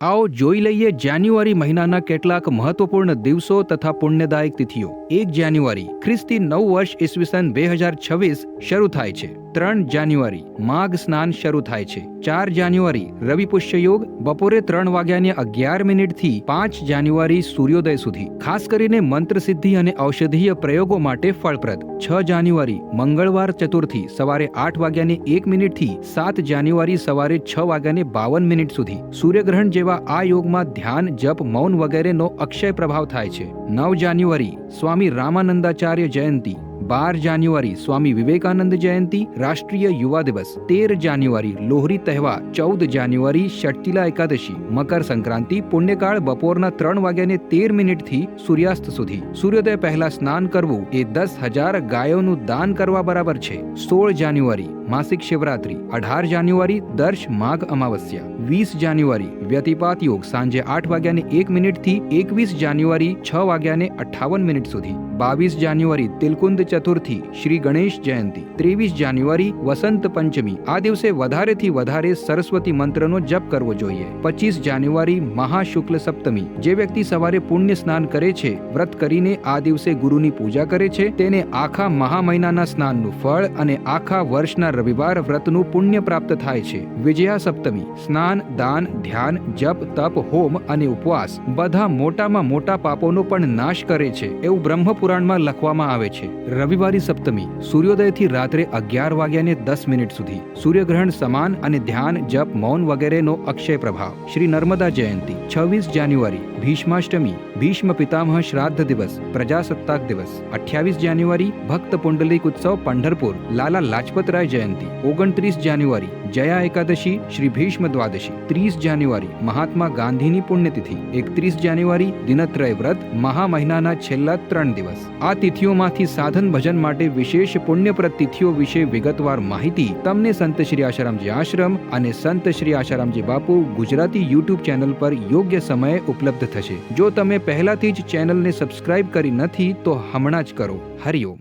आओ જોઈ લઈએ જાન્યુઆરી મહિનાના કેટલાક મહત્વપૂર્ણ દિવસો તથા પુણ્યદાયક તિથિઓ। 1 જાન્યુઆરી ખ્રિસ્તી નવ વર્ષ ઈસવીસન 2026 શરૂ થાય છે। 3 જાન્યુઆરી માઘ સ્નાન શરૂ થાય છે। 4 જાન્યુઆરી રવિ પુષ્ય યોગ બપોરે 3:11 થી 5 જાન્યુઆરી સૂર્યોદય સુધી, ખાસ કરીને મંત્ર સિદ્ધિ અને ઔષધીય પ્રયોગો માટે ફળપ્રદ। 6 જાન્યુઆરી મંગળવાર ચતુર્થી સવારે 8:01 થી 7 જાન્યુઆરી સવારે 6:52 સુધી, સૂર્યગ્રહણ જેવા આ યોગમાં ધ્યાન, જપ, મૌન વગેરેનો અક્ષય પ્રભાવ થાય છે। 9 જાન્યુઆરી સ્વામી રામાનંદાચાર્ય જયંતિ। 12 જાન્યુઆરી સ્વામી વિવેકાનંદ જયંતિ રાષ્ટ્રીય યુવા દિવસ। 13 જાન્યુઆરી લોહરી તહેવાર। 14 જાન્યુઆરી ષટતિલા એકાદશી। મકર સંક્રાંતિ પુણ્યકાળ બપોરના 3:13 થી સૂર્યાસ્ત સુધી, સૂર્યોદય પહેલા સ્નાન કરવું એ 10,000 ગાયોનું દાન કરવા બરાબર છે। 16 જાન્યુઆરી માસિક શિવરાત્રી। 18 જાન્યુઆરી દર્શ માઘ અમાવસ્યા। 20 જાન્યુઆરી વ્યતિપાત યોગ સાંજે 8:01 થી 21 જાન્યુઆરી 6:58 સુધી। 22 જાન્યુઆરી તિલકુંદ ચતુર્થી શ્રી ગણેશ જયંતિ। 23 જાન્યુઆરી વસંત પંચમી। આ દિવસે વધારેથી વધારે સરસ્વતી મંત્રનો જપ કરવો જોઈએ। 25 જાન્યુઆરી મહાશુક્લ સપ્તમી। જે વ્યક્તિ સવારે પુણ્ય સ્નાન કરે છે, વ્રત કરીને આ દિવસે ગુરુની પૂજા કરે છે, તેને આખા મહા મહિનાના સ્નાનનું ફળ અને આખા વર્ષના રવિવાર વ્રતનું પુણ્ય પ્રાપ્ત થાય છે। વિજયા સપ્તમી। સ્નાન, દાન, ધ્યાન, જપ, તપ, હોમ અને ઉપવાસ બધા મોટામાં મોટા પાપોનો પણ નાશ કરે છે એવું બ્રહ્મ પુરાણમાં લખવામાં આવે છે। રવિવારી સપ્તમી। સૂર્યોદયથી રાત્રે 11:10 સુધી, સૂર્યગ્રહણ સમાન અને ધ્યાન, જપ, મૌન વગેરેનો અક્ષય પ્રભાવ। શ્રી નર્મદા જયંતિ। 26 જાન્યુઆરી ભીષ્માષ્ટમી। ભીષ્મ પિતામહ શ્રાદ્ધ દિવસ, પ્રજાસત્તાક દિવસ। 28 જાન્યુઆરી ભક્ત પુંડલિક ઉત્સવ પંઢરપુર, લાલા લાજપતરાય જયંતિ। 29 જાન્યુઆરી જયા એકાદશી, શ્રી ભીષ્મ દ્વાદશી। 30 જાન્યુઆરી મહાત્મા ગાંધીની પુણ્યતિથિ। 31 જાન્યુઆરી દિનત્રય વ્રત, મહા મહિનાના છેલ્લા 3 દિવસ। આ તિથિઓમાંથી સાધન ભજન માટે વિશેષ પુણ્યપ્રદ તિથિઓ વિશે વિગતવાર માહિતી તમને સંત શ્રી આશારામજી આશ્રમ અને સંત શ્રી આશારામજી બાપુ ગુજરાતી યુટ્યુબ ચેનલ પર યોગ્ય સમયે ઉપલબ્ધ થશે। જો તમે પહેલાથી જ ચેનલને સબસ્ક્રાઇબ કરી નથી તો હમણાં જ કરો। હરિઓમ।